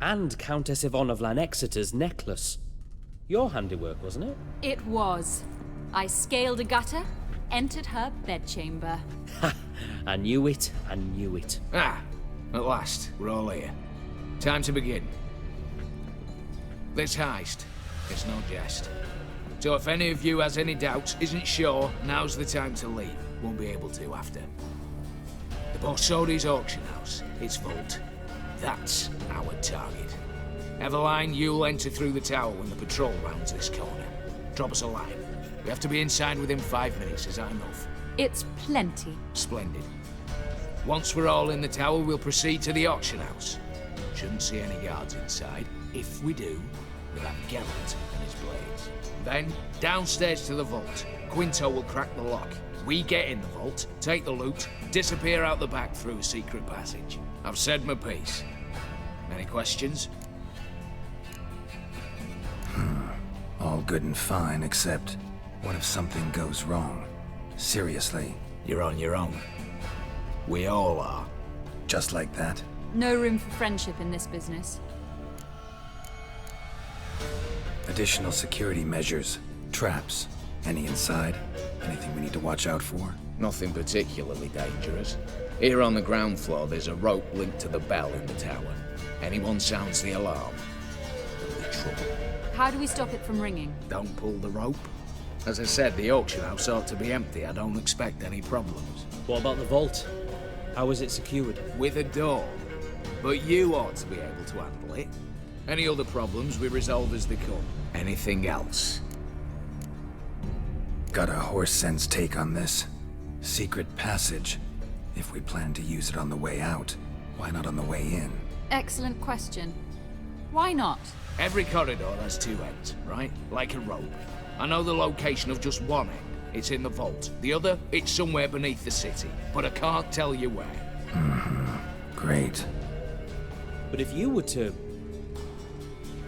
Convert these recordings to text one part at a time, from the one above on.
and Countess Yvonne of Lanexeter's necklace. Your handiwork, wasn't it? It was. I scaled a gutter, entered her bedchamber. Ha! I knew it, I knew it. Ah, at last, we're all here. Time to begin. This heist is no jest. So if any of you has any doubts, isn't sure, now's the time to leave. Won't be able to after. The Borsodi's auction house, its vault. That's our target. Eveline, you'll enter through the tower when the patrol rounds this corner. Drop us a line. We have to be inside within 5 minutes, is that enough? It's plenty. Splendid. Once we're all in the tower, we'll proceed to the auction house. Shouldn't see any guards inside. If we do, we'll have Geralt and his blades. Then, downstairs to the vault. Quinto will crack the lock. We get in the vault, take the loot, disappear out the back through a secret passage. I've said my piece. Any questions? All good and fine, except what if something goes wrong? Seriously. You're on your own. We all are. Just like that? No room for friendship in this business. Additional security measures. Traps. Any inside? Anything we need to watch out for? Nothing particularly dangerous. Here on the ground floor, there's a rope linked to the bell in the tower. Anyone sounds the alarm, there'll be trouble. How do we stop it from ringing? Don't pull the rope. As I said, the auction house ought to be empty. I don't expect any problems. What about the vault? How is it secured? With a door. But you ought to be able to handle it. Any other problems we resolve as they come. Anything else? Got a horse sense take on this. Secret passage. If we plan to use it on the way out, why not on the way in? Excellent question. Why not? Every corridor has two ends, right? Like a rope. I know the location of just one end. It's in the vault. The other, it's somewhere beneath the city. But I can't tell you where. Great. But if you were to...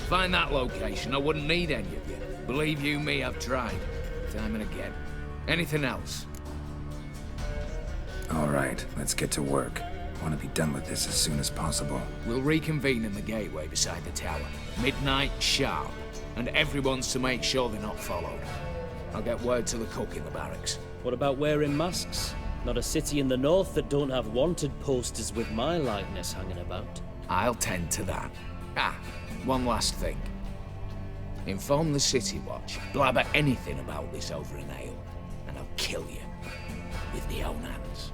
Find that location, I wouldn't need any of you. Believe you me, I've tried. Time and again. Anything else? All right, let's get to work. Want to be done with this as soon as possible. We'll reconvene in the gateway beside the tower. Midnight sharp. And everyone's to make sure they're not followed. I'll get word to the cook in the barracks. What about wearing masks? Not a city in the north that don't have wanted posters with my likeness hanging about. I'll tend to that. Ah, one last thing. Inform the City Watch. Blabber anything about this over an ale, and I'll kill you. With my own hands.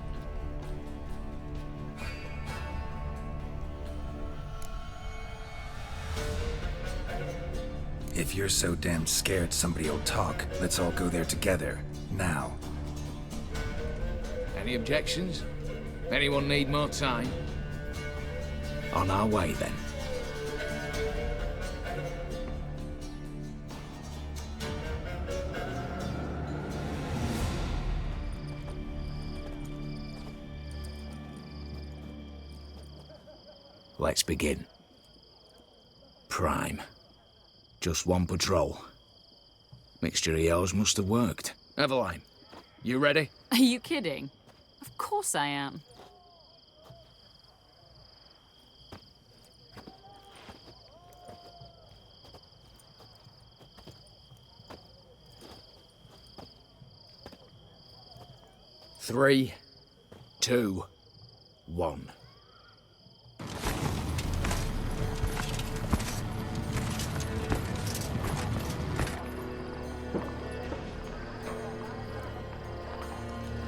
If you're so damn scared somebody'll talk, let's all go there together. Now. Any objections? Anyone need more time? On our way, then. Let's begin. Prime. Just one patrol. Mixture of yours must have worked. Eveline, you ready? Are you kidding? Of course I am. Three, two, one.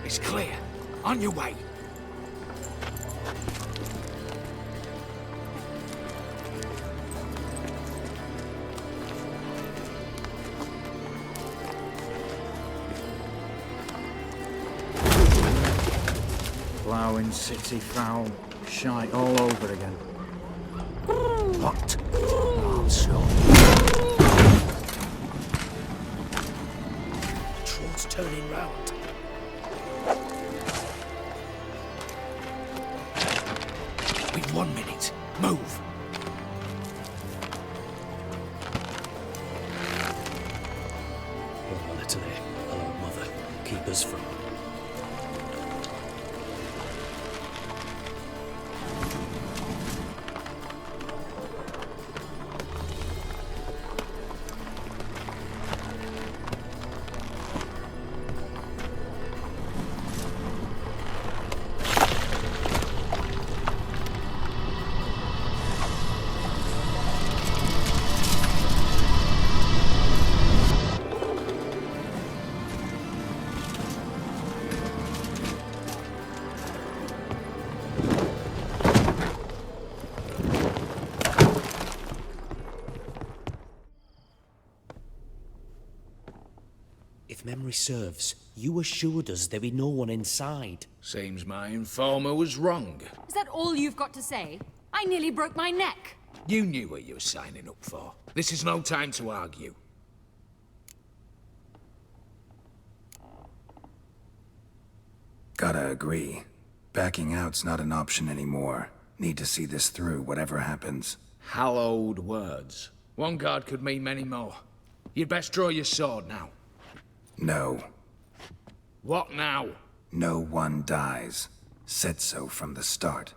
It's clear. On your way. Ploughing city foul. Shite all over again. What? Oh, so. Patrol's turning round. We've 1 minute. Move. Oh, Natalie. Hello, Mother. Keep us from... If memory serves, you assured us there be no one inside. Seems my informer was wrong. Is that all you've got to say? I nearly broke my neck. You knew what you were signing up for. This is no time to argue. Gotta agree. Backing out's not an option anymore. Need to see this through, whatever happens. Hallowed words. One guard could mean many more. You'd best draw your sword now. No. What now? No one dies. Said so from the start.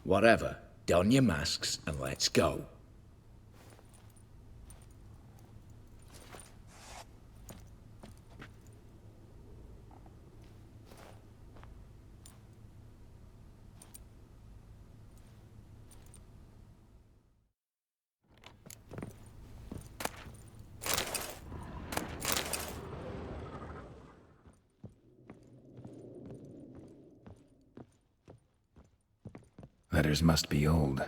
Whatever. Don your masks and let's go. Letters must be old.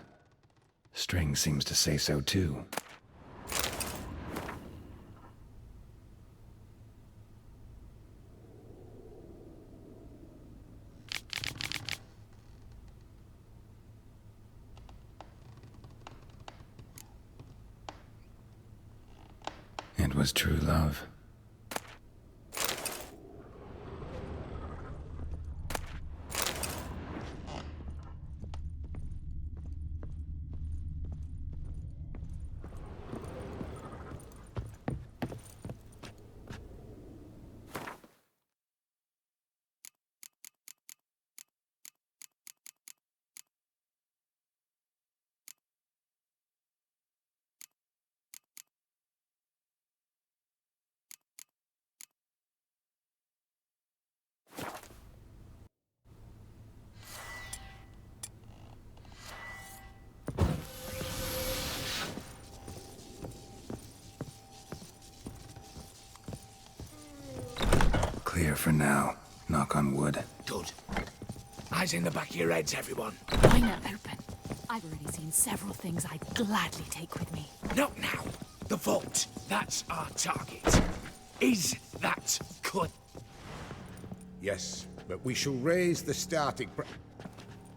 String seems to say so too. It was true love. Clear for now. Knock on wood. Good. Eyes in the back of your heads, everyone. Why not open? I've already seen several things I'd gladly take with me. Not now. The vault. That's our target. Is that clear? Yes, but we shall raise the starting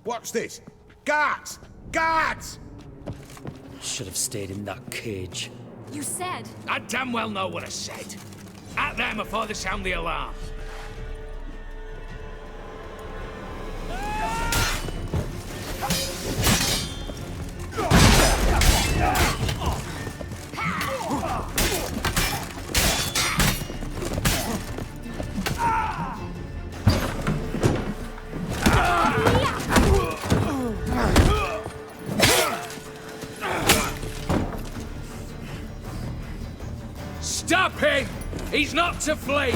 What's this? Guards! Guards! Should have stayed in that cage. You said... I damn well know what I said. At them before they sound the alarm. Stop him! He's not to flee!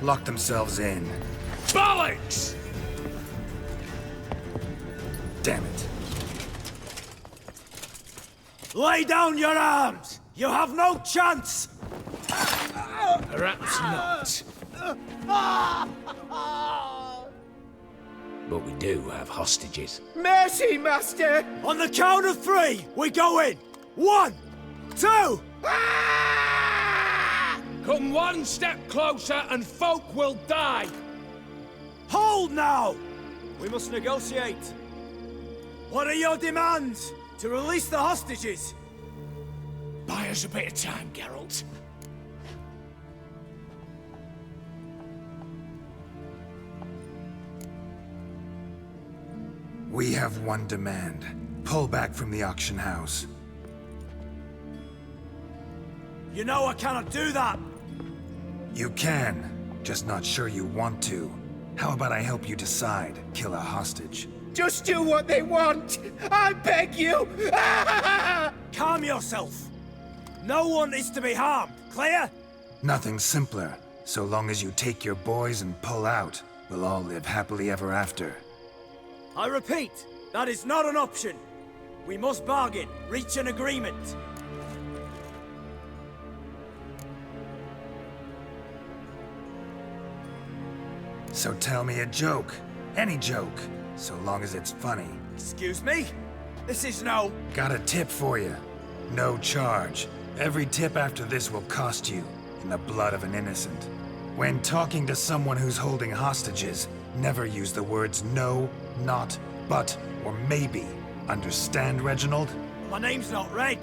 Lock themselves in. Bollocks! Damn it. Lay down your arms! You have no chance! Perhaps not. But we do have hostages. Mercy, Master! On the count of three, we go in! 1, 2... Come one step closer and folk will die! Hold now! We must negotiate. What are your demands? To release the hostages? Buy us a bit of time, Geralt. We have one demand. Pull back from the auction house. You know I cannot do that! You can, just not sure you want to. How about I help you decide, kill a hostage? Just do what they want! I beg you! Calm yourself! No one is to be harmed, clear? Nothing simpler. So long as you take your boys and pull out, we'll all live happily ever after. I repeat, that is not an option. We must bargain, reach an agreement. So tell me a joke. Any joke. So long as it's funny. Excuse me? This is no... Got a tip for you. No charge. Every tip after this will cost you, in the blood of an innocent. When talking to someone who's holding hostages, never use the words no, not, but, or maybe. Understand, Reginald? My name's not Reg.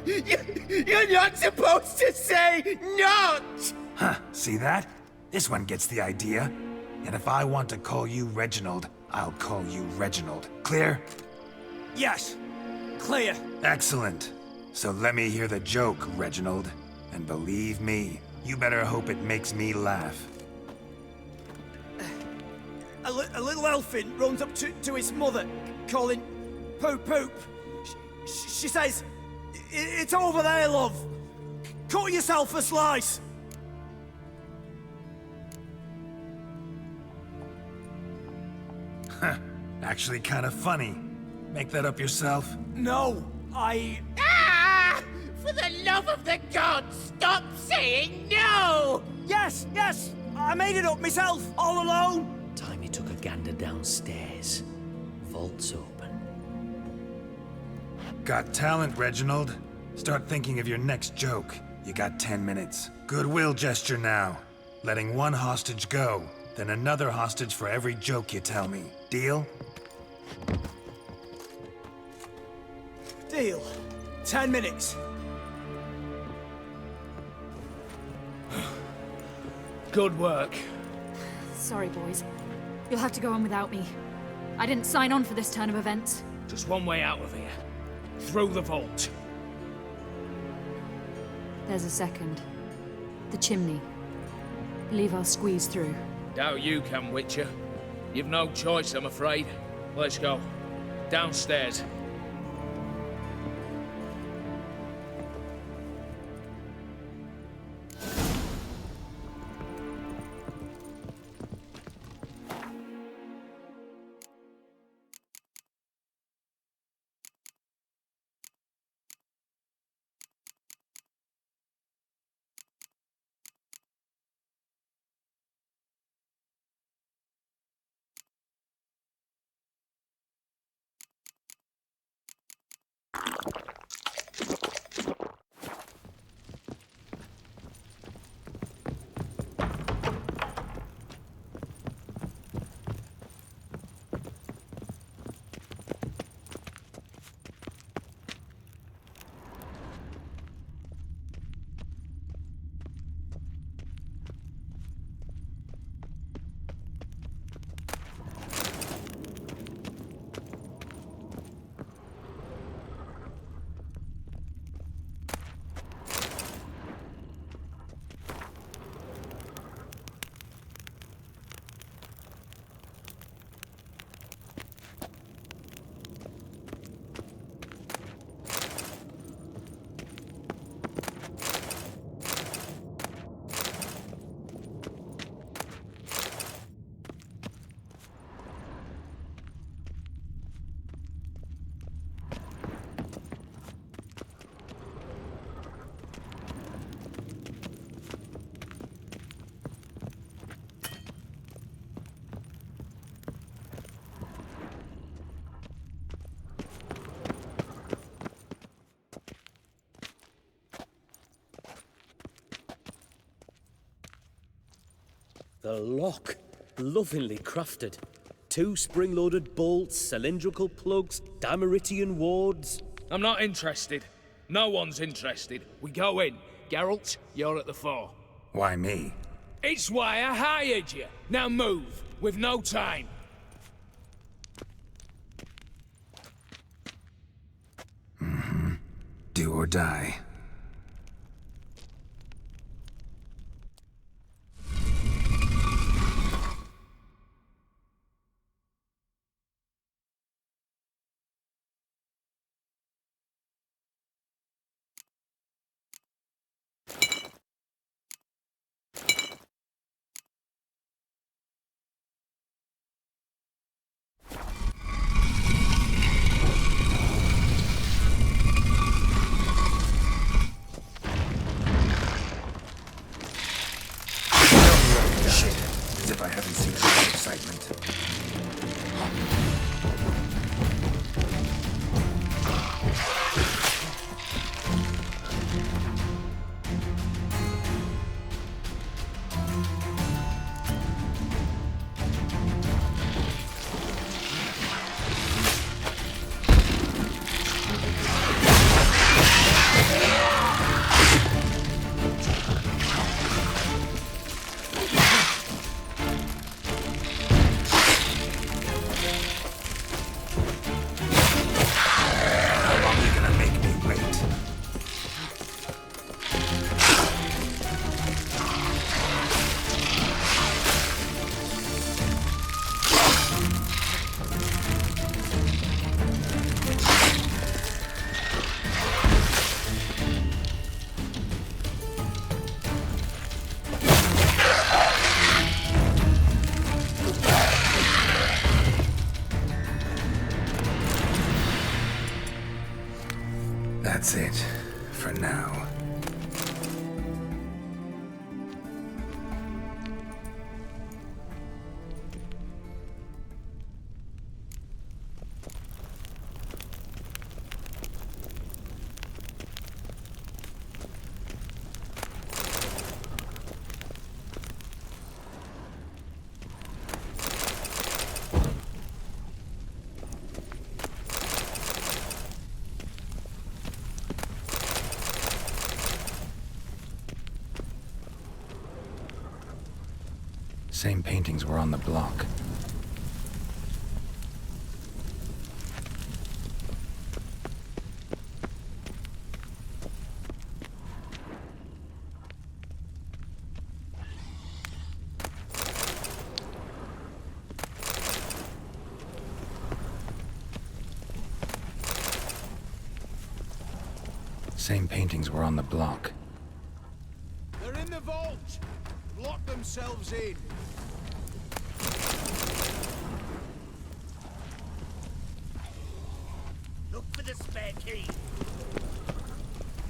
You're not supposed to say not! Huh, see that? This one gets the idea. And if I want to call you Reginald, I'll call you Reginald. Clear? Yes. Clear. Excellent. So let me hear the joke, Reginald. And believe me, you better hope it makes me laugh. A little elfin runs up to his mother, calling Poop Poop. She says, "It's over there, love. Cut yourself a slice." Actually kind of funny. Make that up yourself? No, I... Ah! For the love of the gods, stop saying no! Yes, I made it up myself, all alone. Time he took a gander downstairs. Vault's open. Got talent, Reginald. Start thinking of your next joke. You got 10 minutes. Goodwill gesture now. Letting one hostage go, then another hostage for every joke you tell me. Deal? Deal. 10 minutes. Good work. Sorry, boys. You'll have to go on without me. I didn't sign on for this turn of events. Just one way out of here. Through the vault. There's a second. The chimney. Believe I'll squeeze through. Doubt you can, Witcher. You've no choice, I'm afraid. Let's go. Downstairs. The lock. Lovingly crafted. 2 spring-loaded bolts, cylindrical plugs, Dameritian wards. I'm not interested. No one's interested. We go in. Geralt, you're at the fore. Why me? It's why I hired you. Now move. We've no time. Do or die. if I haven't seen enough excitement. That's it, for now. Same paintings were on the block. Same paintings were on the block. They're in the vault! Lock themselves in! Look for the spare key.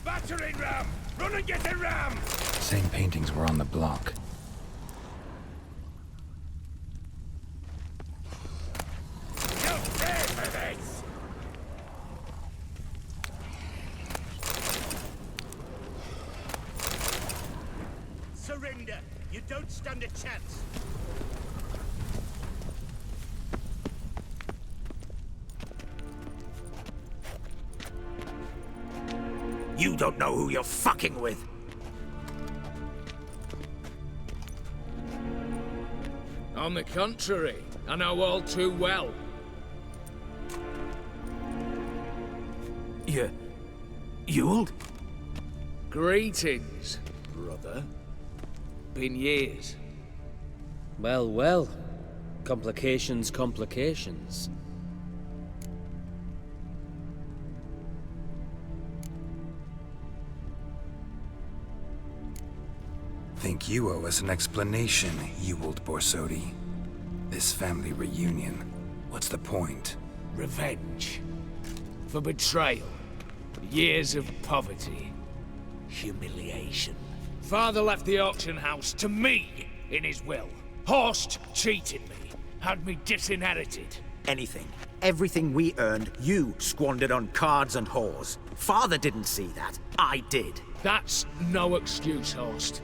Battering ram! Run and get a ram! Same paintings were on the block. You'll pay for this! Surrender. You don't stand a chance. You don't know who you're fucking with. On the contrary, I know all too well. Ewald? Greetings, brother. Been years. Well, well. Complications, complications. Think you owe us an explanation, Ewald Borsodi. This family reunion. What's the point? Revenge. For betrayal. Years of poverty. Humiliation. Father left the auction house to me in his will. Horst cheated me. Had me disinherited. Anything. Everything we earned, you squandered on cards and whores. Father didn't see that. I did. That's no excuse, Horst.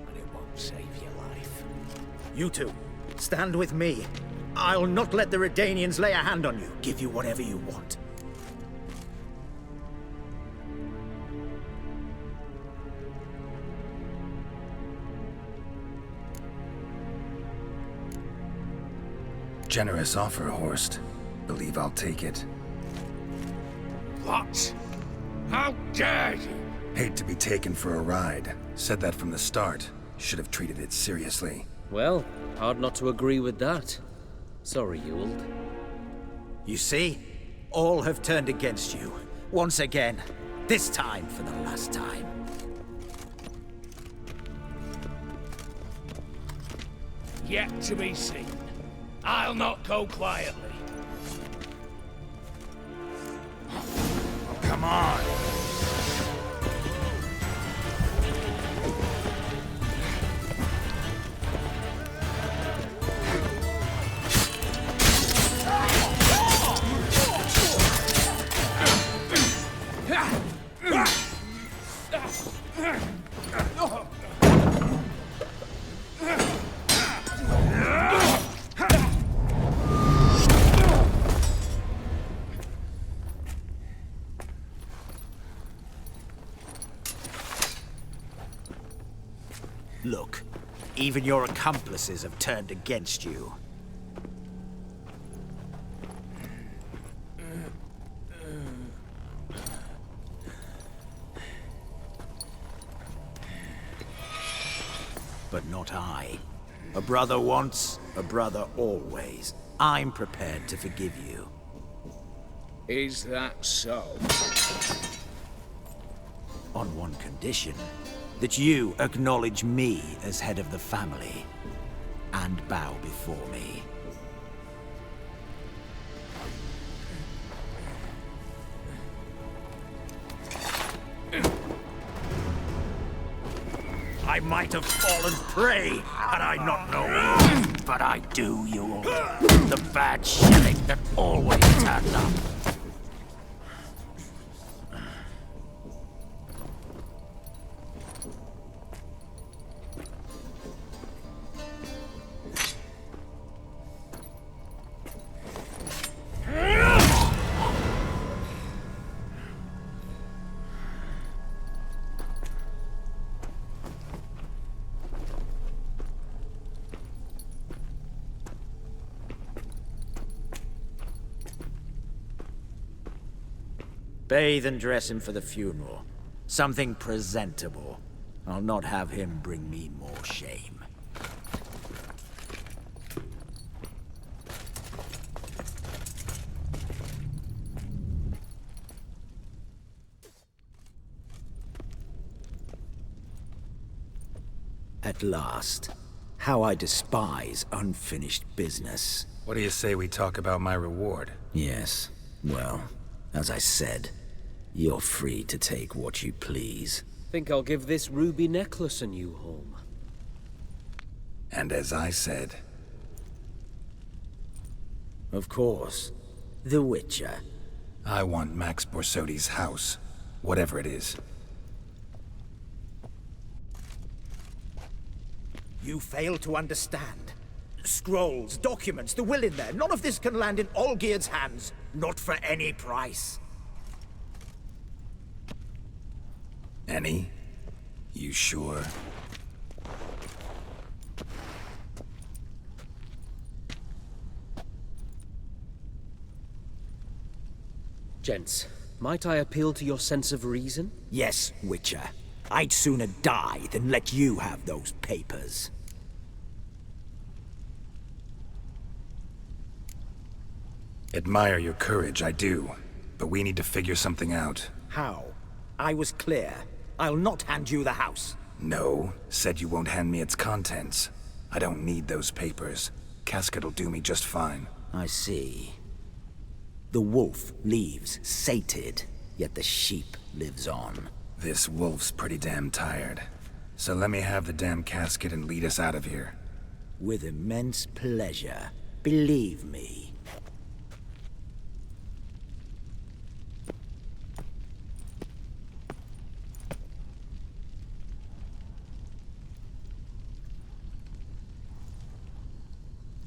And it won't save your life. You two, stand with me. I'll not let the Redanians lay a hand on you. Give you whatever you want. Generous offer, Horst. Believe I'll take it. What? How dare you? Hate to be taken for a ride. Said that from the start. Should have treated it seriously. Well, hard not to agree with that. Sorry, Ewald. You see? All have turned against you. Once again. This time for the last time. Yet to be seen. I'll not go quietly. Come on! Even your accomplices have turned against you. But not I. A brother once, a brother always. I'm prepared to forgive you. Is that so? On one condition. That you acknowledge me as head of the family. And bow before me. I might have fallen prey had I not known. But I do, you all. The bad shilling that always turned up. Bathe and dress him for the funeral. Something presentable. I'll not have him bring me more shame. At last. How I despise unfinished business. What do you say we talk about my reward? Yes. Well, as I said, you're free to take what you please. Think I'll give this ruby necklace a new home. And as I said... Of course. The Witcher. I want Max Borsodi's house. Whatever it is. You fail to understand. Scrolls, documents, the will in there. None of this can land in Olgierd's hands. Not for any price. Any? You sure? Gents, might I appeal to your sense of reason? Yes, Witcher. I'd sooner die than let you have those papers. Admire your courage, I do. But we need to figure something out. How? I was clear. I'll not hand you the house. No, said you won't hand me its contents. I don't need those papers. Casket'll do me just fine. I see. The wolf leaves sated, yet the sheep lives on. This wolf's pretty damn tired. So let me have the damn casket and lead us out of here. With immense pleasure. Believe me.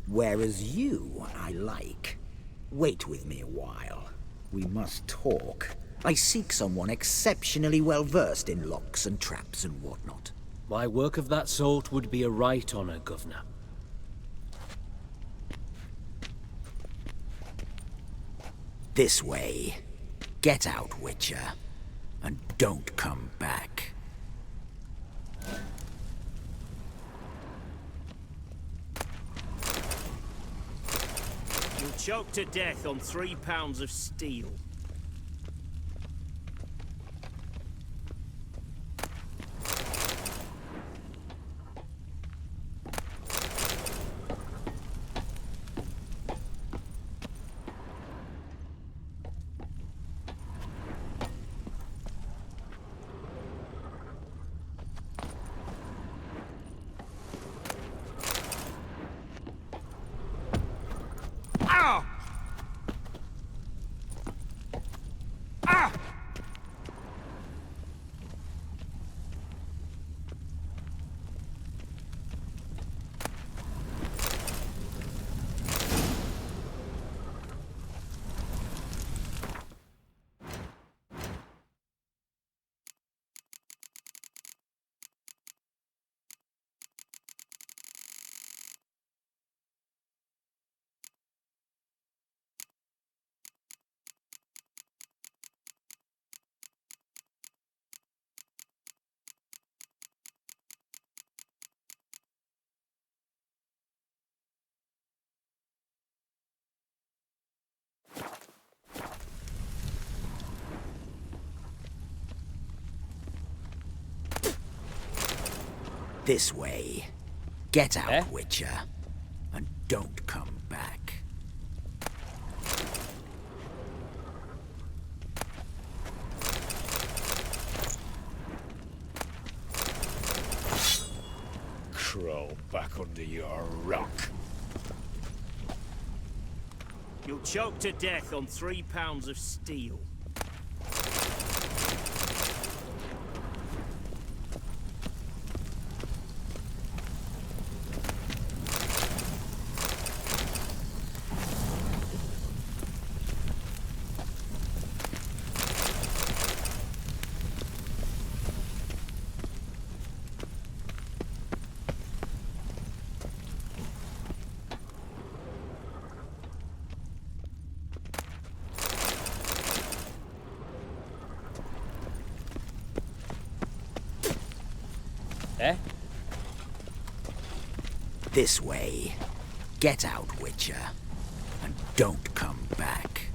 Whereas you, I like. Wait with me a while. We must talk. I seek someone exceptionally well versed in locks and traps and whatnot. My work of that sort would be a right honor, Governor. This way. Get out, Witcher. And don't come back. You'll choke to death on 3 pounds of steel. This way. Get out, Eh? Witcher. And don't come back. Crawl back under your rock. You'll choke to death on 3 pounds of steel. Eh? This way. Get out, Witcher. And don't come back.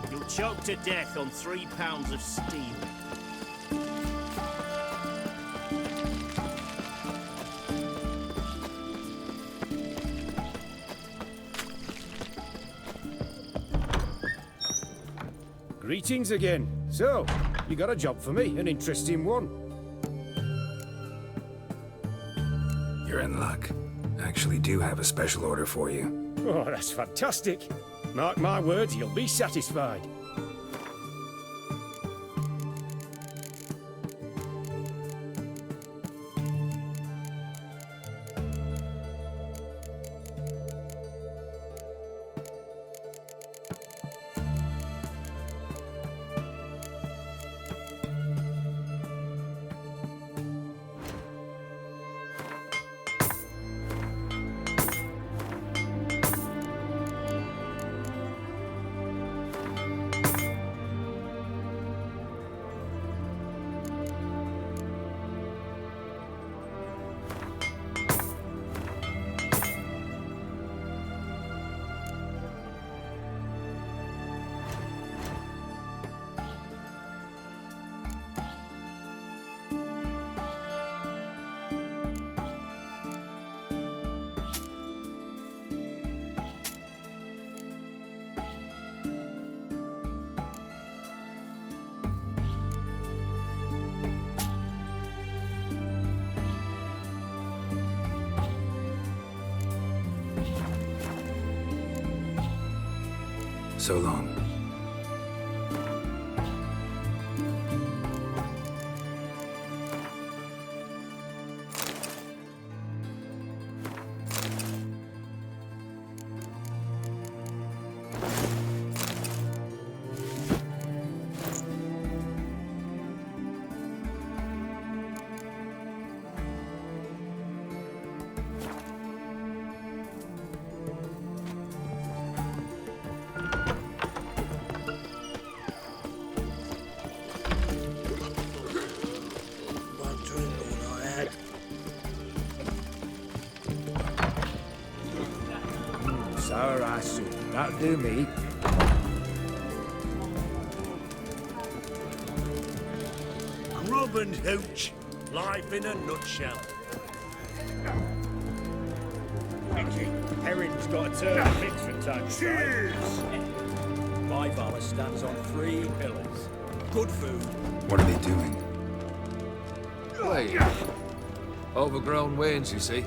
You'll choke to death on 3 pounds of steel. Greetings again. So, you got a job for me, an interesting one. You're in luck. I actually do have a special order for you. Oh, that's fantastic. Mark my words, you'll be satisfied. So long. son. That'll do me. Grub and hooch. Life in a nutshell. Mickey, Herring's got a turn fix for time. Cheers! My Valor stands on 3 pillars. Good food. What are they doing? Wait. Overgrown wains, you see.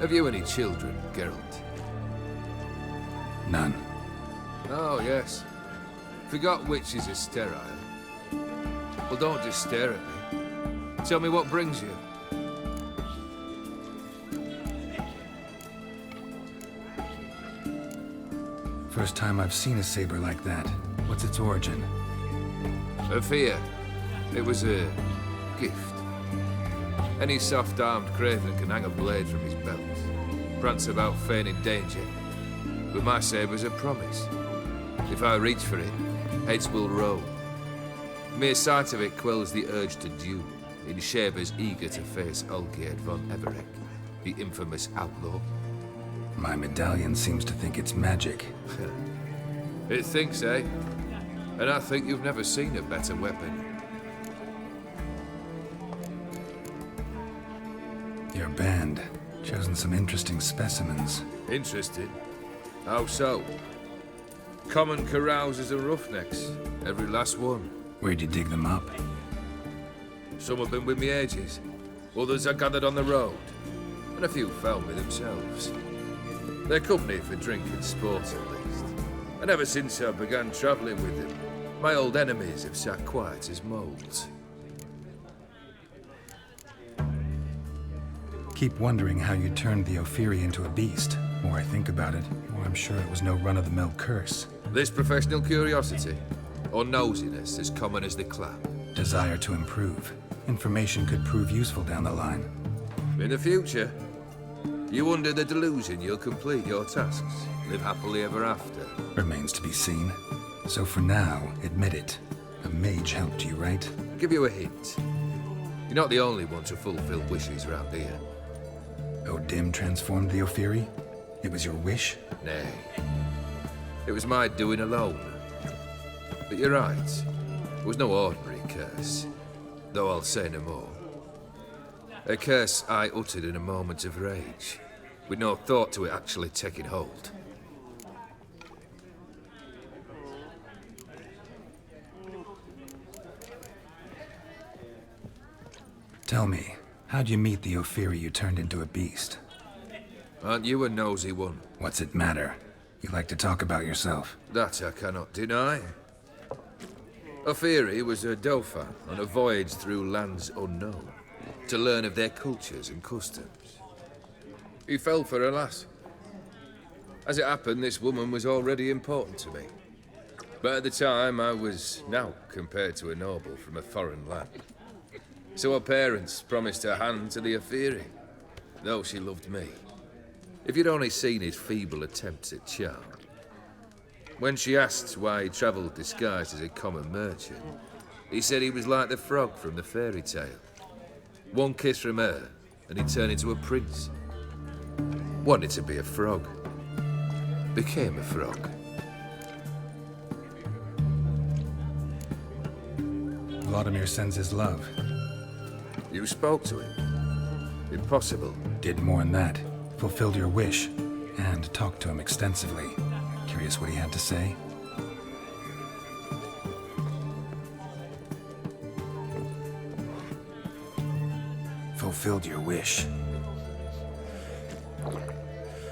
Have you any children, Geralt? None. Oh, yes. Forgot witches are sterile. Well, don't just stare at me. Tell me what brings you. First time I've seen a saber like that. What's its origin? A fear. It was a gift. Any soft-armed craven can hang a blade from his belt, prance about feigning danger. But my saber's a promise. If I reach for it, heads will roll. Mere sight of it quells the urge to duel, in Shabers eager to face Olgierd von Everec, the infamous outlaw. My medallion seems to think it's magic. It thinks, eh? And I think you've never seen a better weapon. Your band. Chosen some interesting specimens. Interested? How so? Common carousers and roughnecks. Every last one. Where'd you dig them up? Some have been with me ages. Others I gathered on the road. And a few found me themselves. They're company for drink and sport, at least. And ever since I began travelling with them, my old enemies have sat quiet as moles. Keep wondering how you turned the Ophiri into a beast. The more I think about it, the more I'm sure it was no run-of-the-mill curse. This professional curiosity, or nosiness as common as the clap. Desire to improve. Information could prove useful down the line. In the future, you under the delusion you'll complete your tasks, live happily ever after. Remains to be seen. So for now, admit it. A mage helped you, right? I'll give you a hint. You're not the only one to fulfill wishes around here. Odim transformed the Ophiri? It was your wish? Nay. It was my doing alone. But you're right. It was no ordinary curse. Though I'll say no more. A curse I uttered in a moment of rage, with no thought to it actually taking hold. Tell me, how'd you meet the Ophiri you turned into a beast? Aren't you a nosy one? What's it matter? You like to talk about yourself. That I cannot deny. Ophiri was a Dauphin on a voyage through lands unknown, to learn of their cultures and customs. He fell for a lass. As it happened, this woman was already important to me. But at the time, I was now compared to a noble from a foreign land. So her parents promised her hand to the Ophiri, though she loved me. If you'd only seen his feeble attempts at charm. When she asked why he travelled disguised as a common merchant, he said he was like the frog from the fairy tale. One kiss from her, and he turned into a prince. Wanted to be a frog. Became a frog. Vladimir sends his love. You spoke to him. Impossible. Did more than that. Fulfilled your wish. And talked to him extensively. Curious what he had to say? Fulfilled your wish.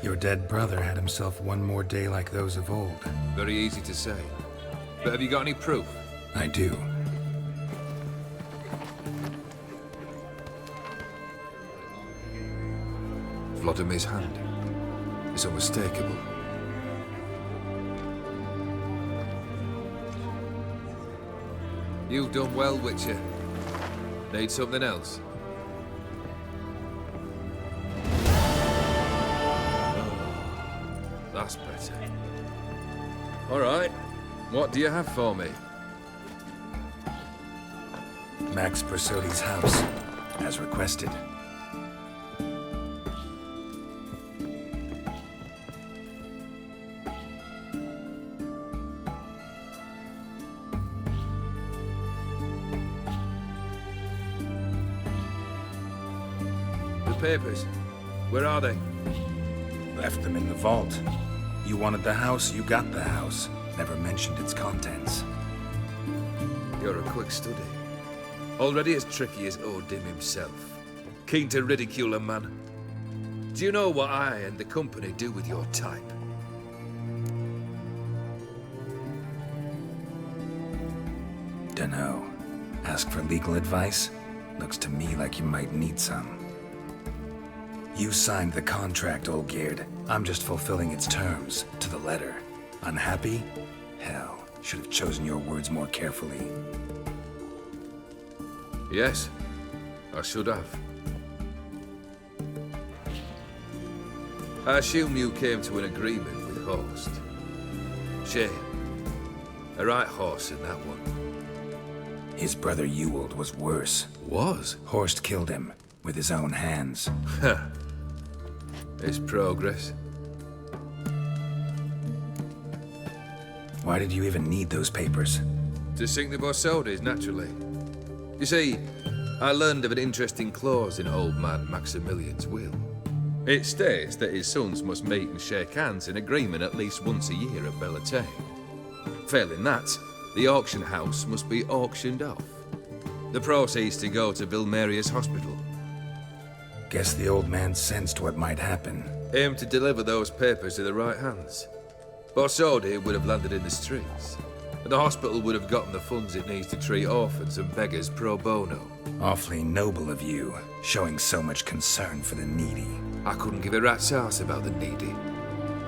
Your dead brother had himself one more day like those of old. Very easy to say. But have you got any proof? I do. Vladimir's hand. It's unmistakable. You've done well, Witcher. Need something else? Oh, that's better. All right. What do you have for me? Max Borsodi's house, as requested. papers. Where are they? Left them in the vault. You wanted the house, you got the house. Never mentioned its contents. You're a quick study. Already as tricky as Odin himself. Keen to ridicule a man. Do you know what I and the company do with your type? Dunno. Ask for legal advice? Looks to me like you might need some. You signed the contract, Olgierd. I'm just fulfilling its terms, to the letter. Unhappy? Hell, should have chosen your words more carefully. Yes, I should have. I assume you came to an agreement with Horst. Shame. A right horse in that one. His brother Ewald was worse. Was? Horst killed him, with his own hands. It's progress. Why did you even need those papers? To sink the Borsodis, naturally. You see, I learned of an interesting clause in old man Maximilian's will. It states that his sons must meet and shake hands in agreement at least once a year at Bellatane. Failing that, the auction house must be auctioned off. The proceeds to go to Vilmeria's hospital. Guess the old man sensed what might happen. Aimed to deliver those papers to the right hands. Borsodi would have landed in the streets, and the hospital would have gotten the funds it needs to treat orphans and beggars pro bono. Awfully noble of you, showing so much concern for the needy. I couldn't give a rat's ass about the needy.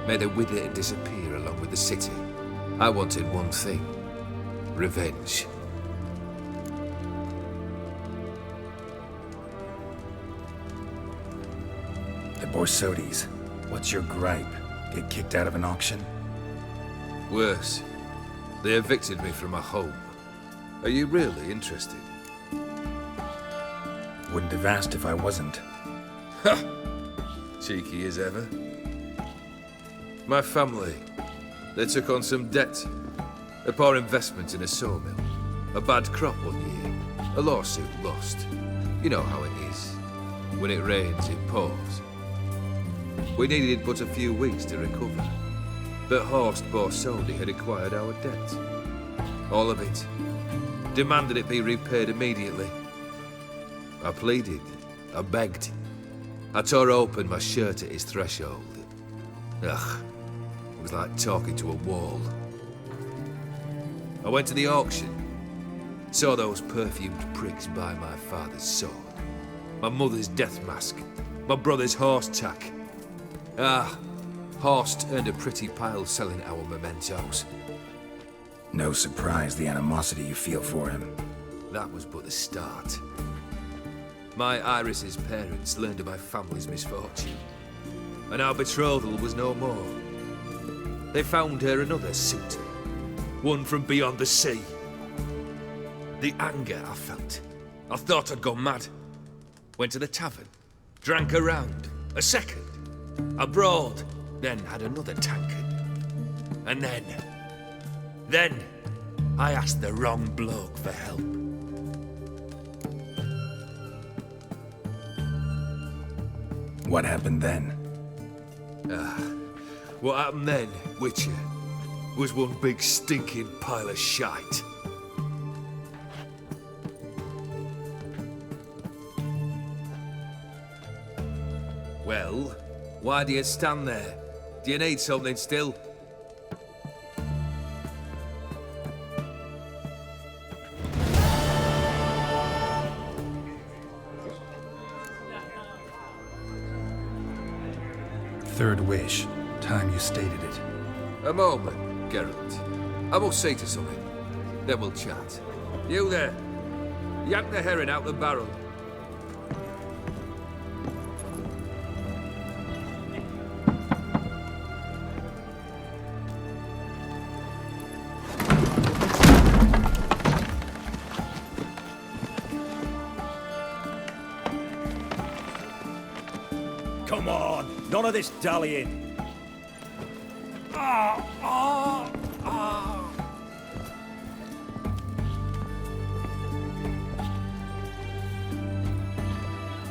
May they wither and disappear along with the city. I wanted one thing. Revenge. The Borsodis. What's your gripe? Get kicked out of an auction? Worse. They evicted me from my home. Are you really interested? Wouldn't have asked if I wasn't. Ha! Cheeky as ever. My family, they took on some debt. A poor investment in a sawmill. A bad crop one year. A lawsuit lost. You know how it is. When it rains, it pours. We needed but a few weeks to recover. But Horst Borsodi had acquired our debt. All of it. Demanded it be repaid immediately. I pleaded. I begged. I tore open my shirt at his threshold. Ugh. It was like talking to a wall. I went to the auction. Saw those perfumed pricks buy my father's sword. My mother's death mask. My brother's horse tack. Ah, Horst earned a pretty pile selling our mementos. No surprise the animosity you feel for him. That was but the start. My Iris's parents learned of my family's misfortune, and our betrothal was no more. They found her another suitor, one from beyond the sea. The anger I felt. I thought I'd gone mad. Went to the tavern, drank a round, a second, a brawled, then had another tankard. And then I asked the wrong bloke for help. What happened then? What happened then, Witcher, was one big stinking pile of shite. Well, why do you stand there? Do you need something still? Third wish. Time you stated it. A moment, Geralt. I must say to something. Then we'll chat. You there. Yank the herring out the barrel. Come on, none of this dallying.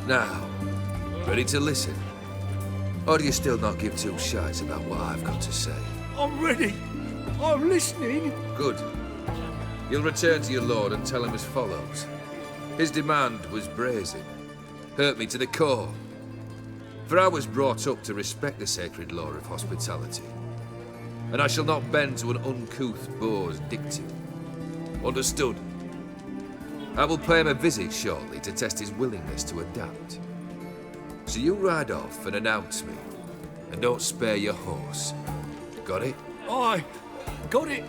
Now, Ready to listen? Or do you still not give two shites about what I've got to say? I'm ready. I'm listening. Good. You'll return to your lord and tell him as follows. His demand was brazen. Hurt me to the core. For I was brought up to respect the sacred law of hospitality. And I shall not bend to an uncouth boor's dictum. Understood? I will pay him a visit shortly to test his willingness to adapt. So you ride off and announce me. And don't spare your horse. Got it? Aye, got it.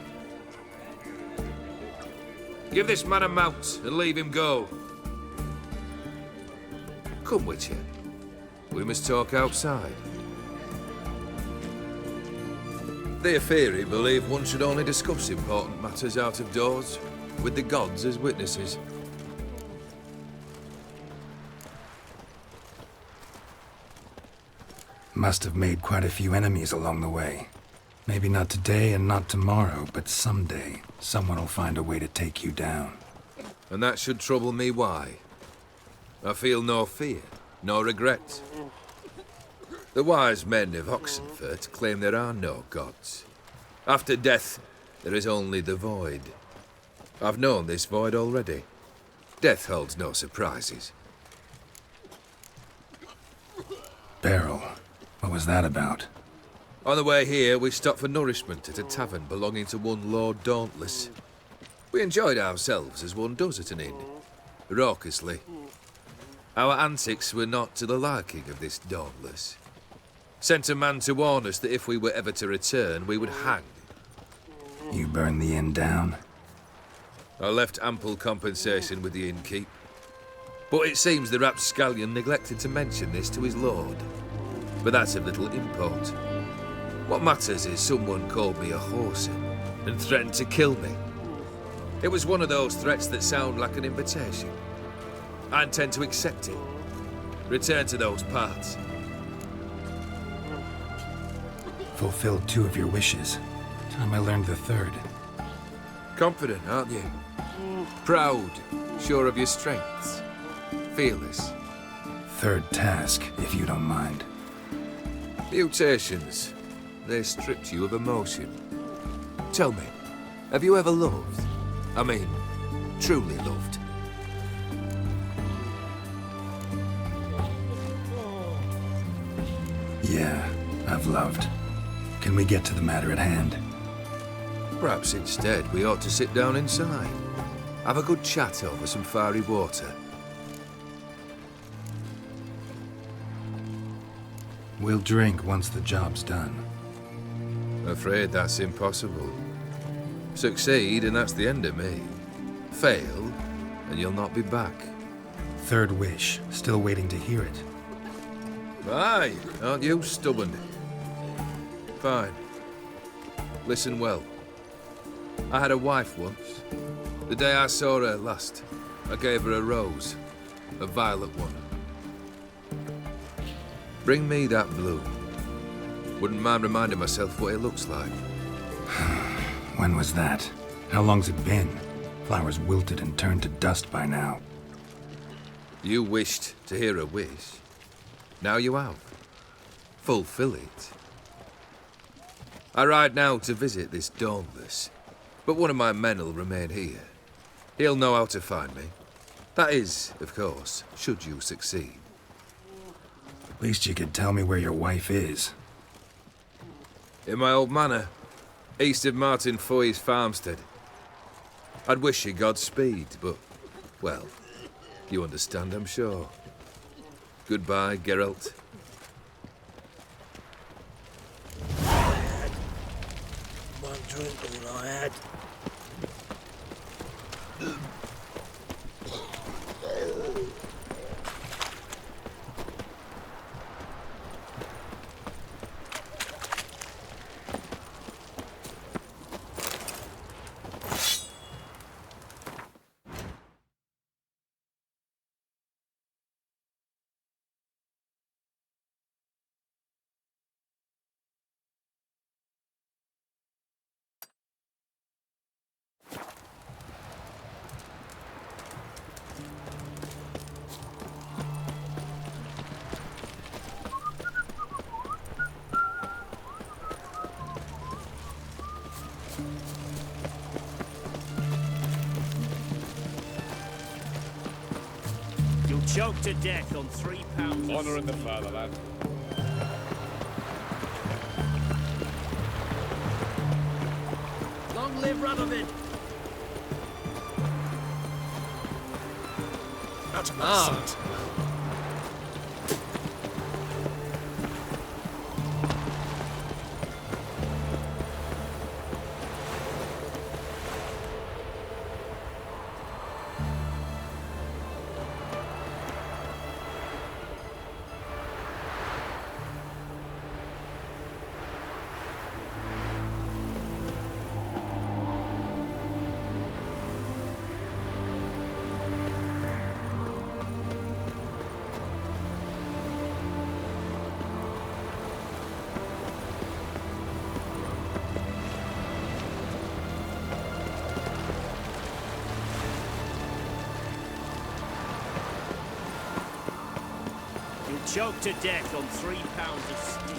Give this man a mount and leave him go. Come, Witcher. We must talk outside. The Aetheri believe one should only discuss important matters out of doors, with the gods as witnesses. Must have made quite a few enemies along the way. Maybe not today and not tomorrow, but someday, someone will find a way to take you down. And that should trouble me why? I feel no fear, no regret. The wise men of Oxenfurt claim there are no gods. After death, there is only the void. I've known this void already. Death holds no surprises. Beryl, what was that about? On the way here, we stopped for nourishment at a tavern belonging to one Lord Dauntless. We enjoyed ourselves as one does at an inn, raucously. Our antics were not to the liking of this Dauntless. Sent a man to warn us that if we were ever to return, we would hang. You burned the inn down? I left ample compensation with the innkeep. But it seems the rapscallion neglected to mention this to his lord. But that's of little import. What matters is someone called me a whoreson and threatened to kill me. It was one of those threats that sound like an invitation. I intend to accept it. Return to those parts. Fulfilled 2 of your wishes. Time I learned the 3rd. Confident, aren't you? Proud, sure of your strengths. Fearless. 3rd task, if you don't mind. Mutations. They stripped you of emotion. Tell me, have you ever loved? I mean, truly loved? Yeah, I've loved. Can we get to the matter at hand? Perhaps instead we ought to sit down inside. Have a good chat over some fiery water. We'll drink once the job's done. Afraid that's impossible. Succeed and that's the end of me. Fail and you'll not be back. 3rd wish. Still waiting to hear it. Aye, aren't you stubborn? Fine. Listen well. I had a wife once. The day I saw her last, I gave her a rose. A violet one. Bring me that bloom. Wouldn't mind reminding myself what it looks like. When was that? How long's it been? Flowers wilted and turned to dust by now. You wished to hear a wish. Now you have. Fulfill it. I ride now to visit this Dauntless, but one of my men will remain here. He'll know how to find me. That is, of course, should you succeed. At least you could tell me where your wife is. In my old manor, east of Martin Foy's farmstead. I'd wish you Godspeed, but, well, you understand, I'm sure. Goodbye, Geralt. One drink all I had. You'll choke to death on £3. Honor in the fatherland. Long live Radovid! Out of my sight. Choke to death on £3 of steam.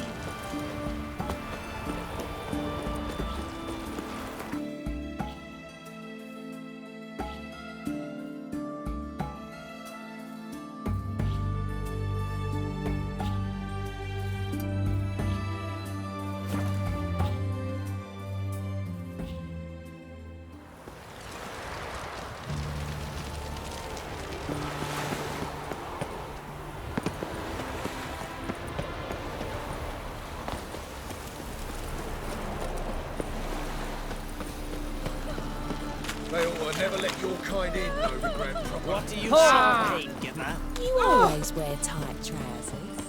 They ought to never let your kind in, though, the Grand Proper. What do you say, giver? You always wear tight trousers.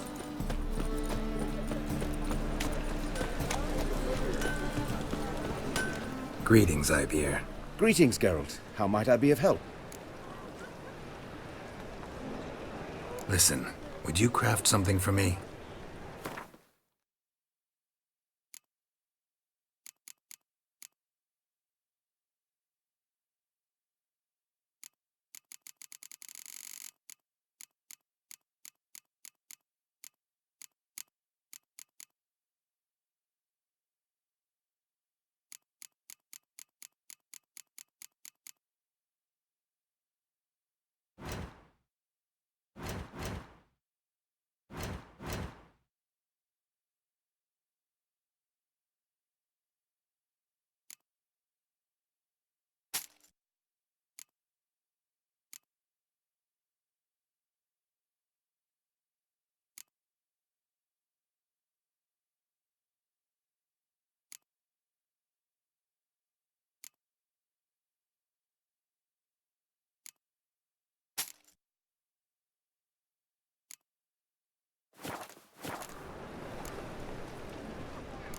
Greetings, Ibeer. Greetings, Geralt. How might I be of help? Listen, would you craft something for me?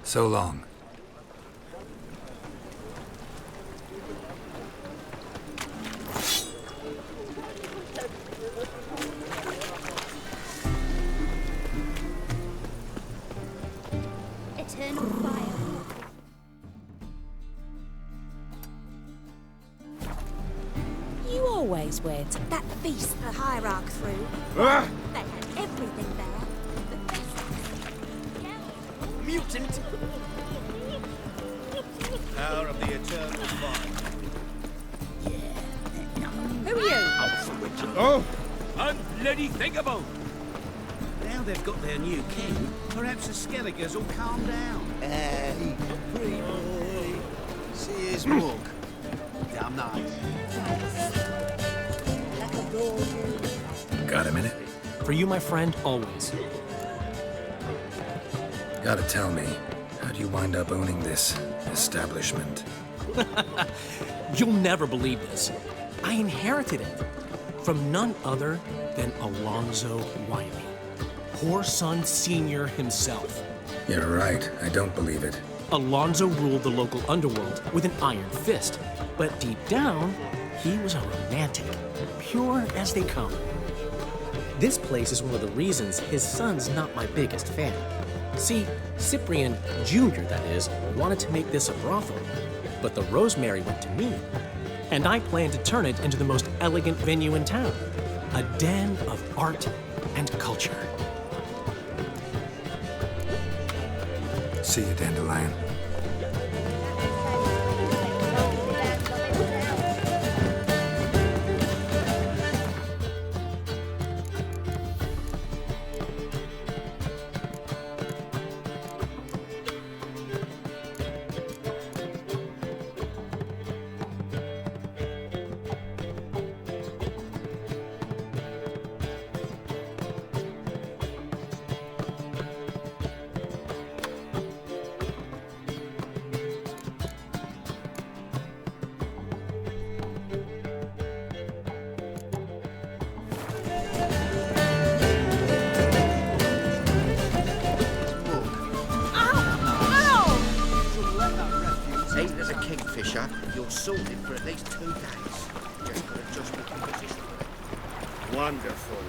So long. Eternal fire. You always wear that feast the hierarch threw. They had everything there. The best. Mutant! Power of the eternal fire. Who are you? Oh! Unbloody thinkable! Now they've got their new king, perhaps the Skelligers will calm down. Hey, pretty boy. See his walk. Damn nice. Got a minute? For you, my friend, always. Gotta tell me, how do you wind up owning this establishment? You'll never believe this. I inherited it from none other than Alonzo Wiley, Whoreson Sr. himself. You're right, I don't believe it. Alonzo ruled the local underworld with an iron fist, but deep down, he was a romantic, pure as they come. This place is one of the reasons his son's not my biggest fan. See, Cyprian Jr., that is, wanted to make this a brothel, but the Rosemary went to me, and I plan to turn it into the most elegant venue in town, a den of art and culture. See you, Dandelion. you're sorted for at least 2 days. Just for adjustment and position. Wonderful.